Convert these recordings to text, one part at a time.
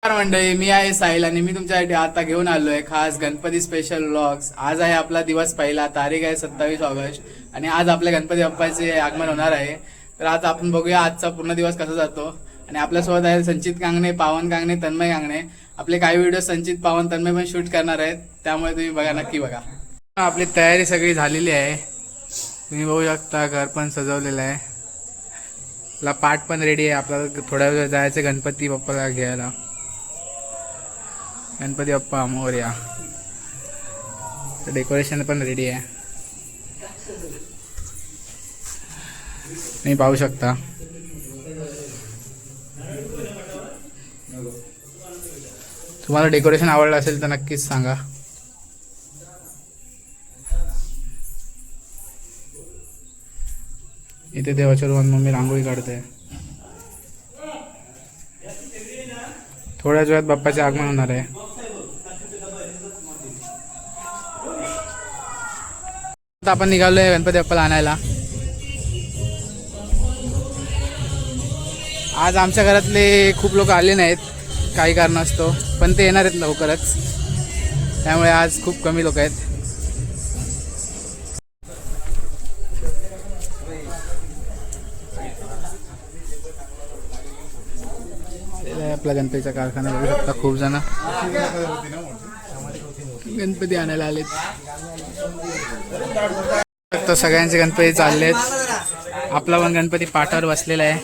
नमस्कार मंडळी, मी आहे साहिल आणि मी तुमच्यासाठी आता घेऊन आलोय खास गणपती स्पेशल व्लॉग्स. आज आहे आपला दिवस पहिला, तारीख आहे 27 ऑगस्ट आणि आज आपल्या गणपती बाप्पाचे आगमन होणार आहे. तर आज आपण बघूया आजचा पूर्ण दिवस कसा जातो. आणि आपल्यासोबत आहे संचित कांगणे, पावन कांगणे, तन्मय कांगणे. आपले काही व्हिडिओ संचित, पावन, तन्मय पण शूट करणार आहेत, त्यामुळे तुम्ही बघा, नक्की बघा. आपली तयारी सगळी झालेली आहे. तुम्ही बघू शकता, घर पण सजवलेलं आहे. आपला पाठ पण रेडी आहे. आपल्याला थोड्या वेळ जायचं गणपती बाप्पाला घ्यायला. गणपती बाप्पा मोरया. डेकोरेशन पण रेडी आहे, तुम्ही पाहू शकता. तुम्हाला डेकोरेशन आवडलं असेल तर नक्कीच सांगा. इथे देवाच्या रूमात मम्मी रांगोळी काढते. थोड्याच वेळात बाप्पाचे आगमन होणार आहे. आता आपण निघालोय गणपती बाप्पाला आणायला. आज आमच्या घरातले खूप लोक आले नाहीत काही कारणास्तव, पण ते येणार आहेत लवकरच, त्यामुळे आज खूप कमी लोक आहेत. आपला गणपतीचा कारखाना बघू शकता. खूप जण गणपती आणायला आलेत. तर सगळ्यांचे गणपती चाललेत. आपला पण गणपती पाठावर बसलेला आहे.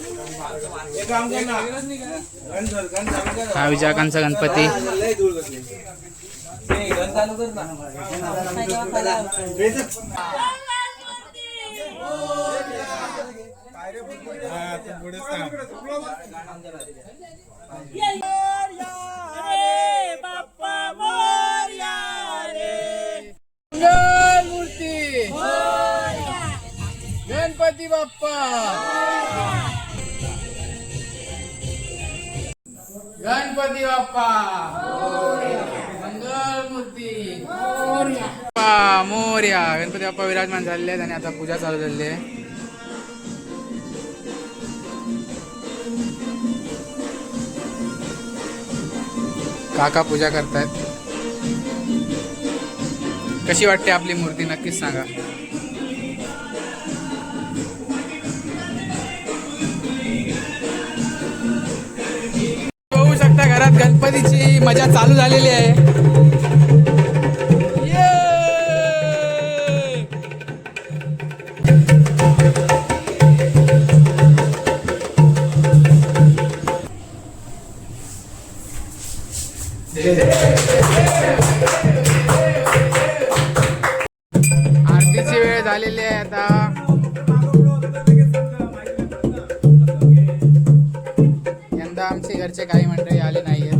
हा विजयाकांचा गणपती. मूर्ती गणपती बाप्पा, गणपती बाप्पा, मंगल मूर्ती मोरया. गणपती बाप्पा विराजमान झालेले आहेत आणि आता पूजा चालू झालेली आहे. काका पूजा करतायत. कशी वाटते आपली मूर्ती नक्कीच सांगा. बघू शकता घरात गणपतीची मजा चालू झालेली आहे. आरतीची वेळ झालेली आहे आता. यंदा आमचे घरचे काही मंडळी आले नाहीयेत.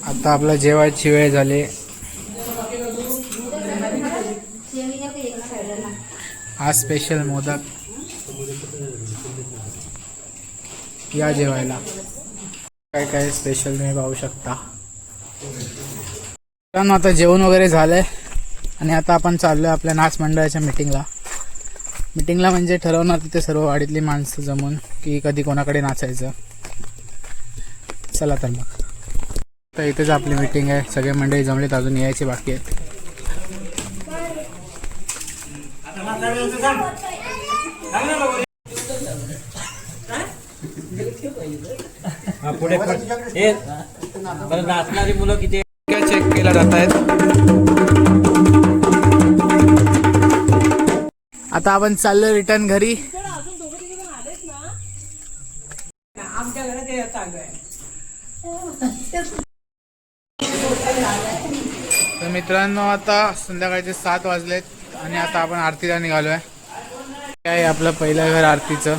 आता आपला जेवायची वेळ झाली. आज स्पेशल मोदक. या जेवायला. काय काय स्पेशल तुम्ही पाहू शकता. आता जेवण वगैरे झालंय आणि आता आपण चाललोय आपल्या नाच मंडळाच्या मीटिंगला म्हणजे ठरवणार तिथे सर्व वाडीतली माणसं जमून की कधी कोणाकडे नाचायचं. चला तर मग. तर इथेच आपली मीटिंग आहे. सगळे मंडळी जमलेत, अजून यायचे बाकी आहेत. नाचणारी मुलं किती चेक केला जात आहेत. आता आपण चाललो रिटर्न घरी. आमच्या घरात चालू आहे. तर मित्रांनो, आता संध्याकाळचे 7 वाजलेत आणि आता आपण आरतीला निघालोय. काय आपलं पहिलं घर आरतीचं,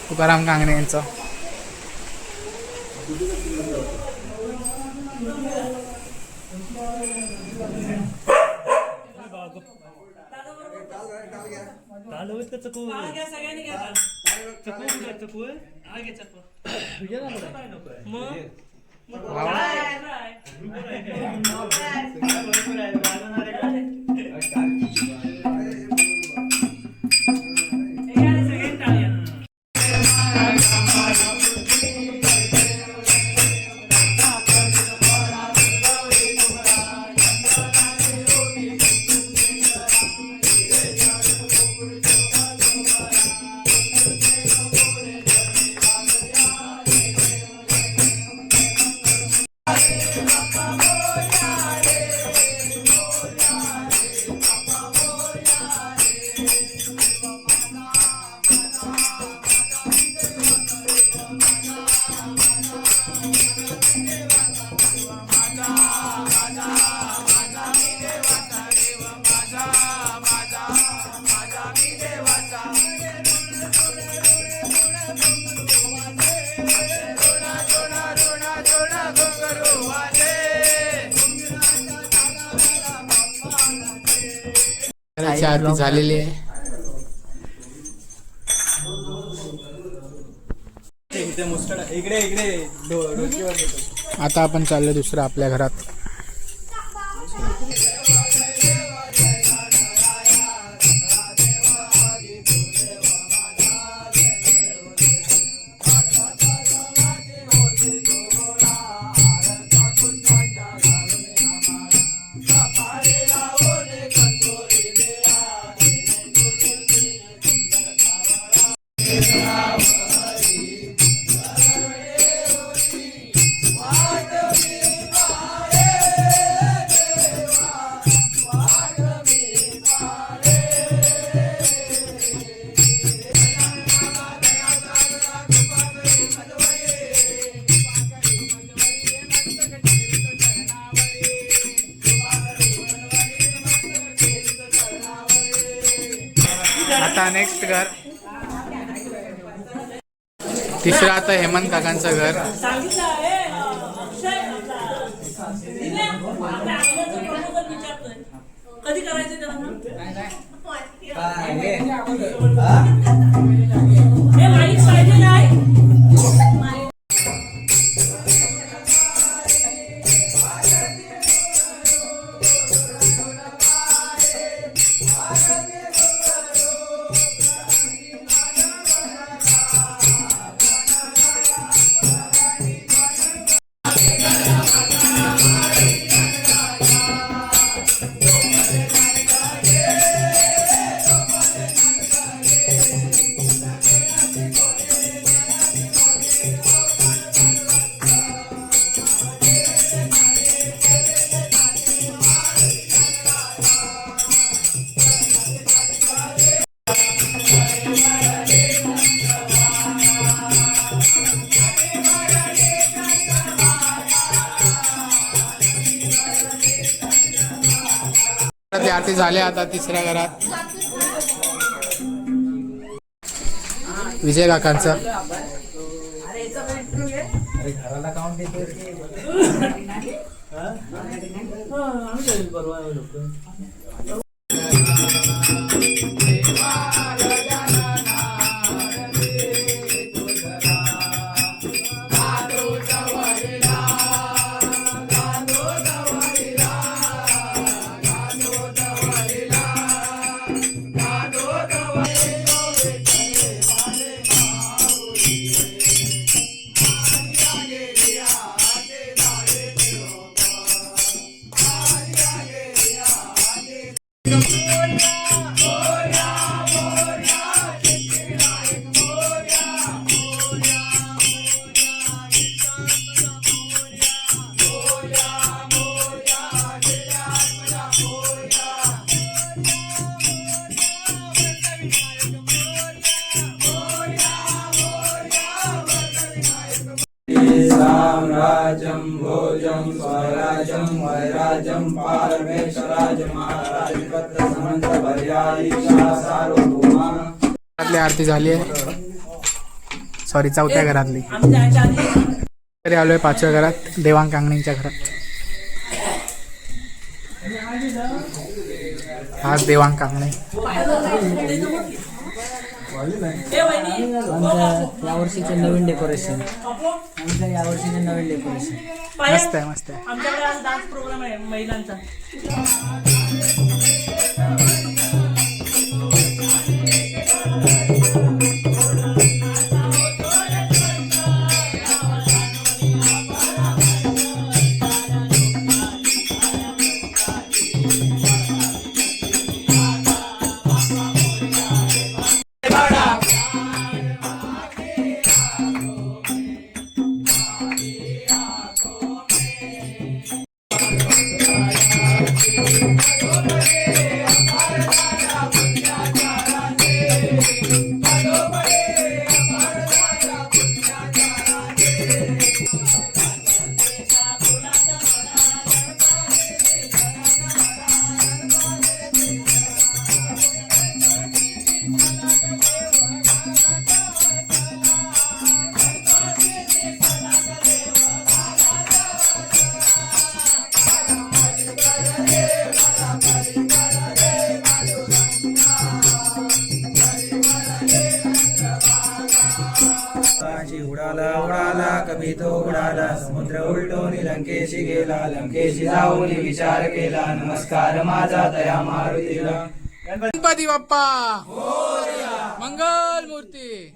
तुकाराम कांगणे यांचं. सगळ्यांनी घराची आरती झालेली आहे. आता आपण चाललो दुसरं आपल्या घरात. आता नेक्स्ट घर, तिसरं आता हेमंत काकांचं घर. कधी करायचं आरती झाली. आता तिसऱ्या घरात विजय काकांचं. साम्राज्यं भोजं स्वराज्यं वैराज्यं पारमेश्वराज्यं महाराजपत्र समंत भर्यादिशा सार्वभौमा. घरातली आरती झाली आहे. सॉरी, चौथ्या घरातली. तरी आलोय पाचव्या घरात, देवांग कांगणेंच्या घरात. आज देवांग कांगणे. आमच्या यावर्षीचे नवीन डेकोरेशन मस्त आहे मस्त आहे. आमच्याकडे आज डान्स प्रोग्राम आहे महिलांचा. उडाला उडाला कभी तो उडाला समुद्र उलटून लंकेशी गेला लंकेशी जाऊन विचार केला नमस्कार माझा दया मारुतीला. गणपती बाप्पा मंगल मूर्ती.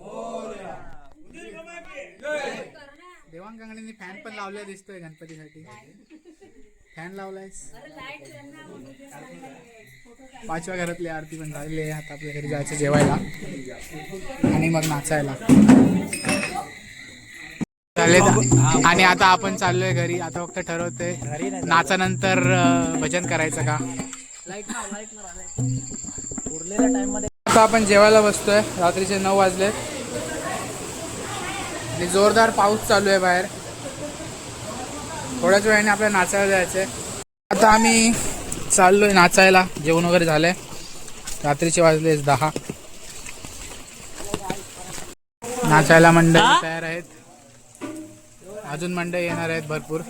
देवांगणींनी फॅन पण लावला दिसतोय गणपतीसाठी. फॅन लावलायस. 5व्या घरातली आरती पण झालेली आहे. आता आपल्या घरी जायचं जेवायला आणि मग नाचायला. आणि आता आपण चाललोय घरी. आता फक्त ठरवतोय नाचानंतर भजन करायचं का. आता आपण जेवायला बसतोय. रात्रीचे 9 वाजलेत आणि जोरदार पाऊस चालू आहे बाहेर. थोड्याच वेळाने आपल्याला नाचायला जायचंय. आता आम्ही चाललोय नाचायला. जेवण वगैरे झालंय. रात्रीचे वाजले 10. नाचायला मंडळी तयार आहेत. अजून मंडळी येणार आहेत भरपूर.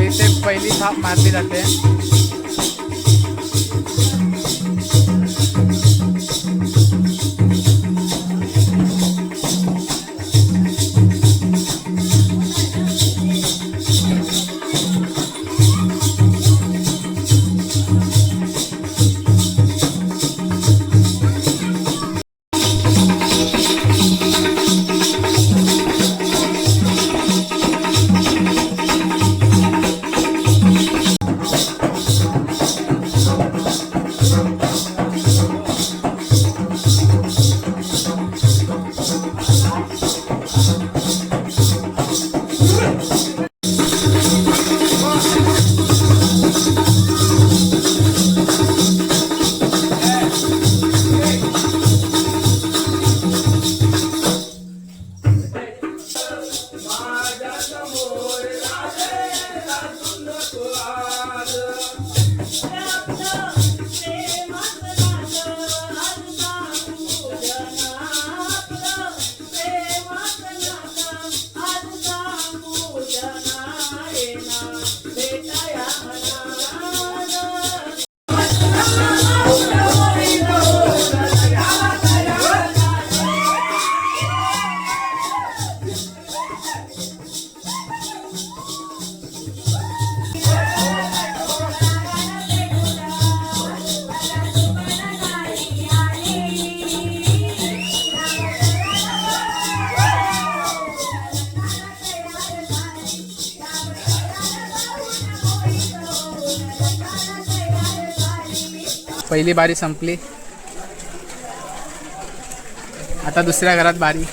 इथे पहिली थाप मारली जाते. पहिली बारी संपली. आता दुसऱ्या घरात बारी.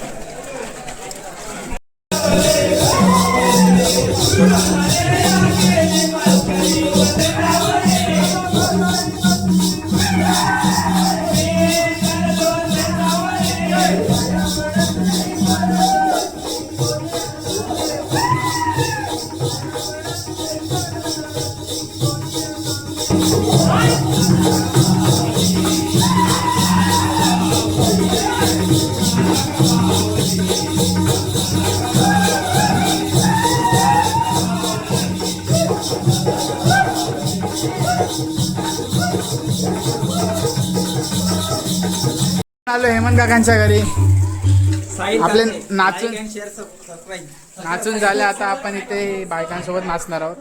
हेमंत काकांच्या घरी आपले नाचून नाचून झाले. आता आपण इथे बायकांसोबत नाचणार आहोत.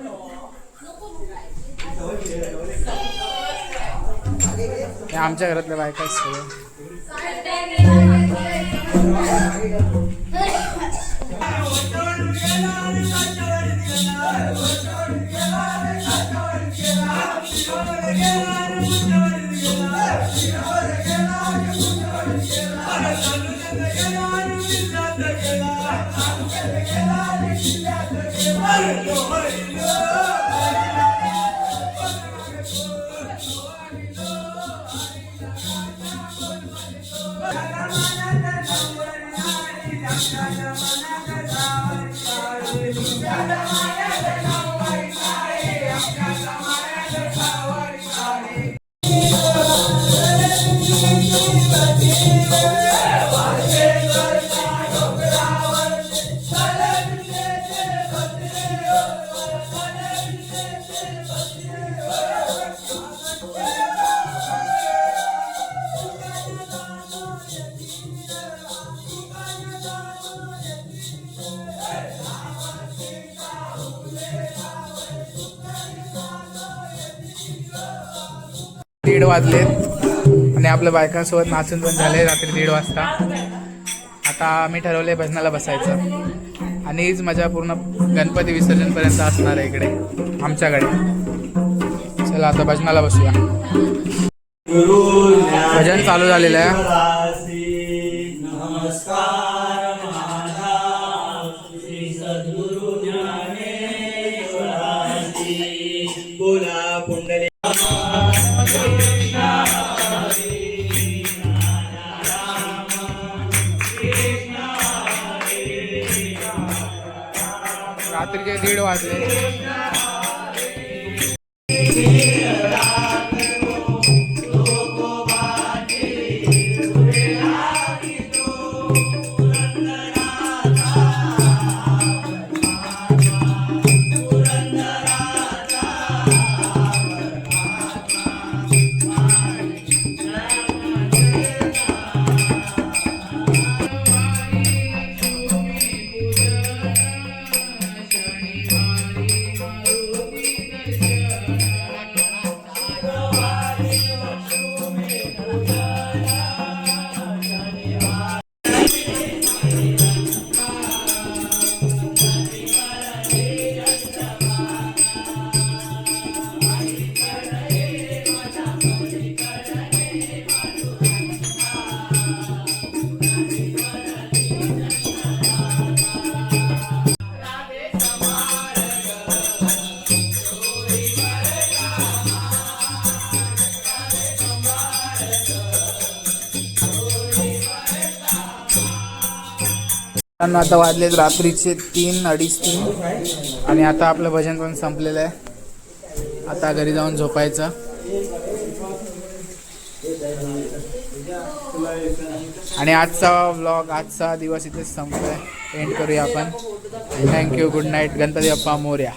हे आमच्या घरातल्या बायका दीड वाजलेत आणि आपल्या बायकांसोबत नाचून पण झाले रात्री 1:30 वाजता. आता आम्ही ठरवले भजनाला बसायचं आणि हीच मजा पूर्ण गणपती विसर्जनपर्यंत असणार आहे इकडे आमच्याकडे. चला आता भजनाला बसूया. भजन चालू झालेलं आहे. बोला पुंडली रात्रीचे 1:30 वाजले. आता वाजलेत रात्रीचे 3, 3:30 आणि आता आपलं भजन पण संपलेलं आहे. आता घरी जाऊन झोपायचं. आणि आजचा व्लॉग, आजचा दिवस इथेच संपलाय. एंड करूया आपण. Thank you, good night, Ganpati Bappa Morya.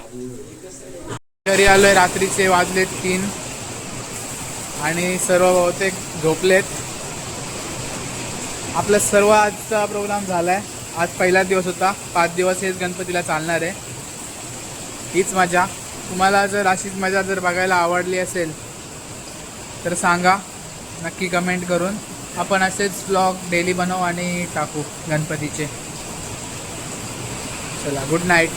घरी आलोय, रात्रीचे वाजलेत 3 आणि सर्व बहुतेक झोपलेत. आपला सर्व आजचा प्रोग्राम झालाय. आज पहिला दिवस होता. 5 दिवस हेच गणपतीला चालणार आहे. हीच मजा. तुम्हाला जर अशीच मजा जर बघायला आवडली असेल तर सांगा नक्की कमेंट करून. आपण असेच व्लॉग डेली बनवू आणि टाकू गणपतीचे. चला, गुड नाईट.